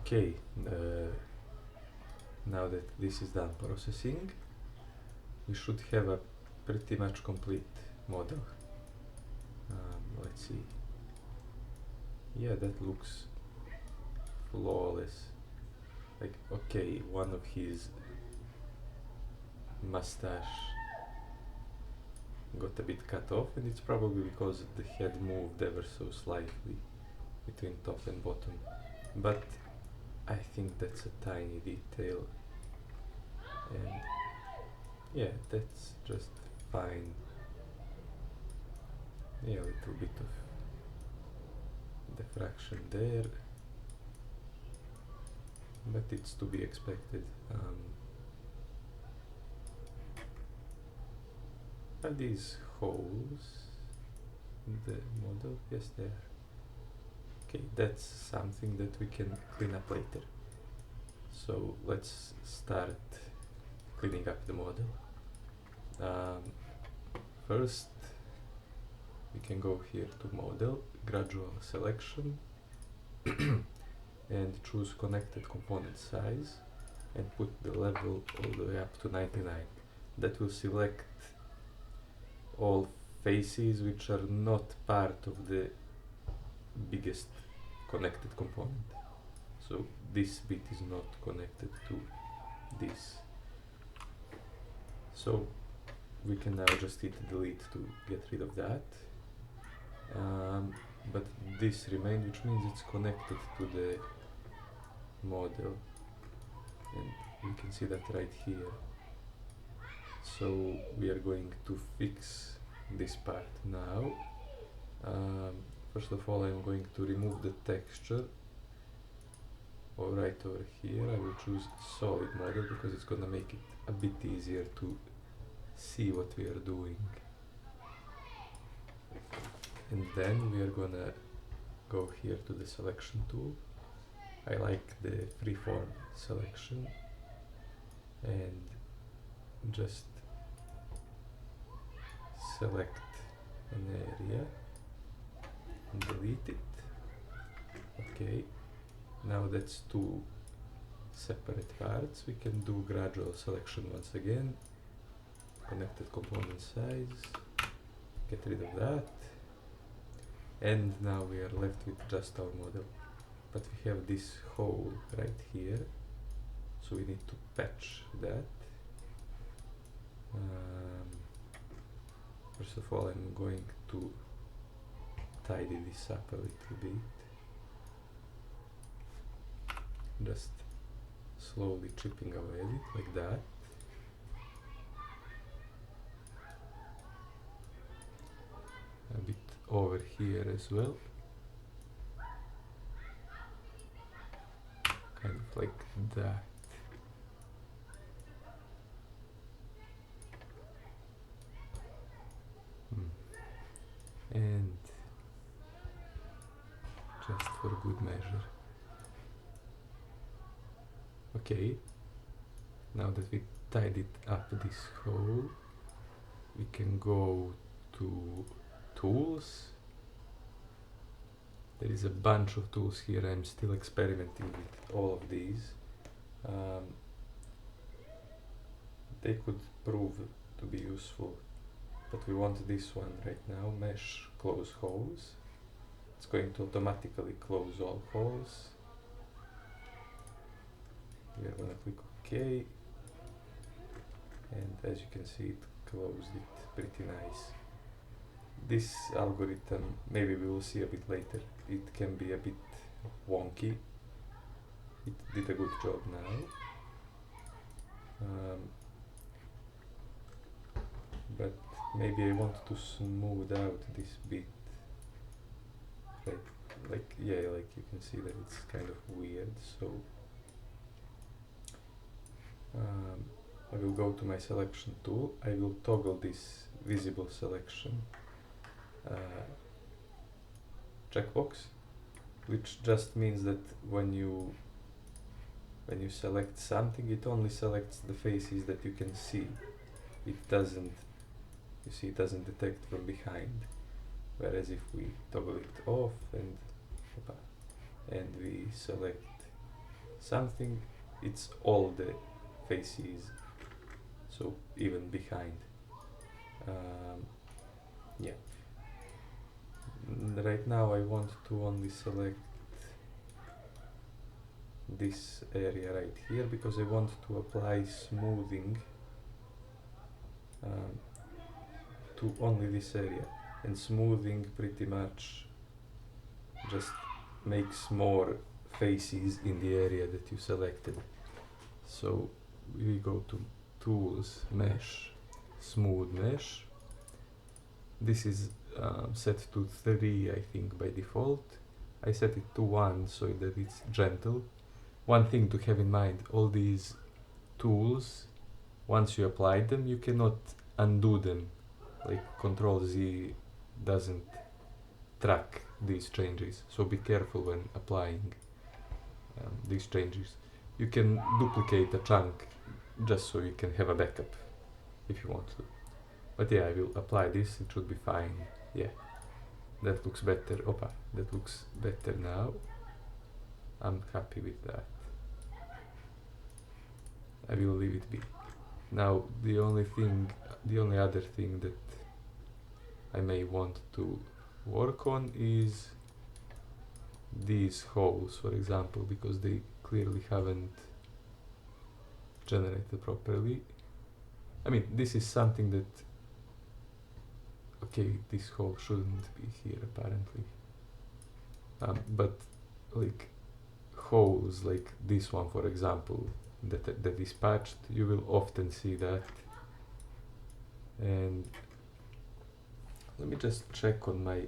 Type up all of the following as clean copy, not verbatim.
Okay, now that this is done processing, we should have a pretty much complete model. Let's see. Yeah, that looks flawless. Like, okay, one of his mustache got a bit cut off, and it's probably because the head moved ever so slightly between top and bottom. But I think that's a tiny detail, and yeah, that's just fine. Yeah, a little bit of diffraction there, but it's to be expected. Are these holes in the model? Yes, they are. Okay, that's something that we can clean up later. So let's start cleaning up the model. First, we can go here to Model, Gradual Selection, and choose Connected Component Size, and put the level all the way up to 99. That will select all faces which are not part of the biggest connected component. So this bit is not connected to this. So we can now just hit delete to get rid of that. But this remains, which means it's connected to the model, and we can see that right here. So we are going to fix this part now. First of all, I'm going to remove the texture. Right over here I will choose solid model because it's gonna make it a bit easier to see what we are doing. And then we are gonna go here to the selection tool. I like the freeform selection, and just select an area and delete it. Okay, now that's two separate parts. We can do gradual selection once again, connected component size, get rid of that, and now we are left with just our model. But we have this hole right here, so we need to patch that. First of all, I'm going to tidy this up a little bit, just slowly chipping away at it like that. A bit over here as well, kind of like that. And just for good measure. Okay, now that we tidied up this hole, we can go to Tools. There is a bunch of tools here. I'm still experimenting with all of these. They could prove to be useful, but we want this one right now, Mesh Close Holes. It's going to automatically close all holes. We are going to click OK, and as you can see, it closed it pretty nice. This algorithm, maybe we will see a bit later, it can be a bit wonky. It did a good job now. But maybe I want to smooth out this bit. Right, like you can see that it's kind of weird, so I will go to my selection tool. I will toggle this visible selection checkbox, which just means that when you select something, it only selects the faces that you can see. It doesn't, you see, it doesn't detect from behind. Whereas if we toggle it off and we select something, it's all the faces, so even behind. Yeah. Right now I want to only select this area right here because I want to apply smoothing to only this area, and smoothing pretty much just makes more faces in the area that you selected. So we go to tools, mesh, smooth mesh. This is set to 3 I think by default. I set it to 1 so that it's gentle. One thing to have in mind, all these tools, once you apply them, you cannot undo them. Like Control Z doesn't track these changes, so be careful when applying these changes. You can duplicate a chunk just so you can have a backup if you want to. But yeah, I will apply this, it should be fine. Yeah, that looks better. Opa, that looks better now. I'm happy with that. I will leave it be. Now the only other thing that I may want to work on is these holes, for example, because they clearly haven't generated properly. I mean, this is something that, okay, this hole shouldn't be here apparently, but like holes like this one, for example, that is patched, you will often see that. And let me just check on my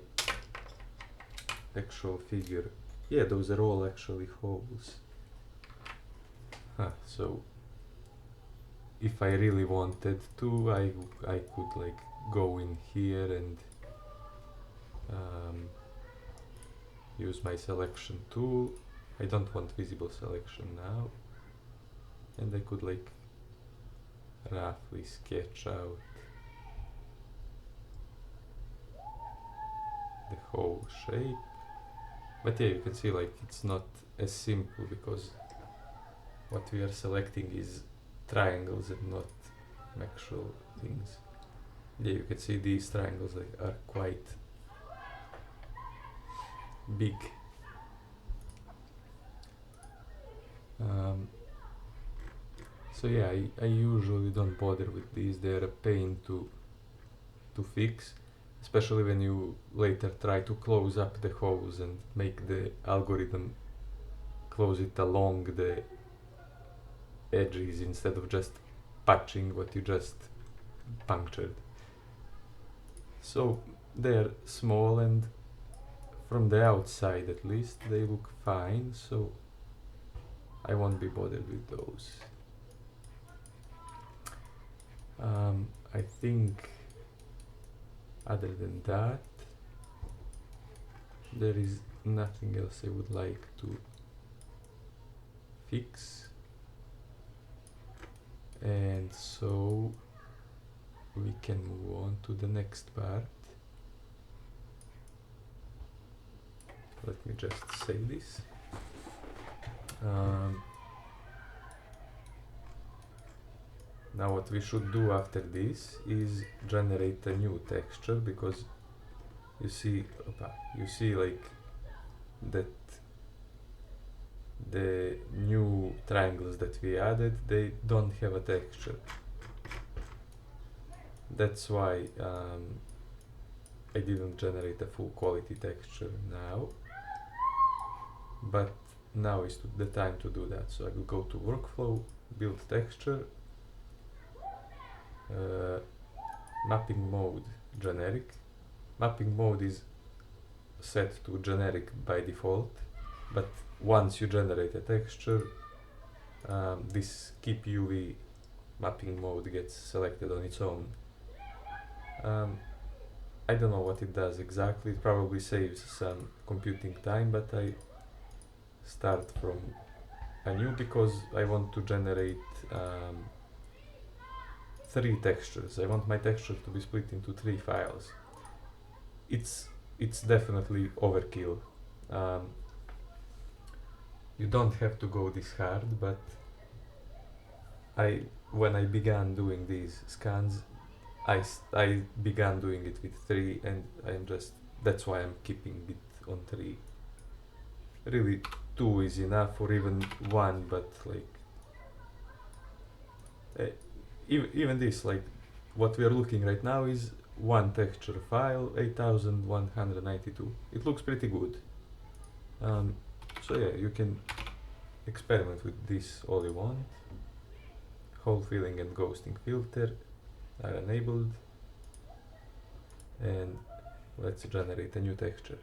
actual figure. Yeah, those are all actually holes. So if I really wanted to, I could like go in here and use my selection tool. I don't want visible selection now, and I could like roughly sketch out the whole shape. But yeah, you can see like it's not as simple because what we are selecting is triangles and not actual things. Yeah, you can see these triangles like are quite big. So yeah, I usually don't bother with these. They're a pain to fix, especially when you later try to close up the holes and make the algorithm close it along the edges instead of just patching what you just punctured. So they're small, and from the outside at least they look fine, so I won't be bothered with those. I think other than that there is nothing else I would like to fix, and so we can move on to the next part. Let me just save this. Now what we should do after this is generate a new texture, because you see like that the new triangles that we added, they don't have a texture. That's why I didn't generate a full quality texture now, but now is the time to do that. So I will go to workflow, build texture, mapping mode generic. Mapping mode is set to generic by default, but once you generate a texture, this keep UV mapping mode gets selected on its own. I don't know what it does exactly. It probably saves some computing time, but I start from anew because I want to generate 3 textures. I want my texture to be split into 3 files. It's definitely overkill. You don't have to go this hard, but when I began doing these scans, I began doing it with 3, and that's why I'm keeping it on 3. Really 2 is enough, or even 1, but like even this, like what we are looking right now is one texture file, 8192. It looks pretty good. So yeah, you can experiment with this all you want. Hole filling and ghosting filter are enabled, and let's generate a new texture.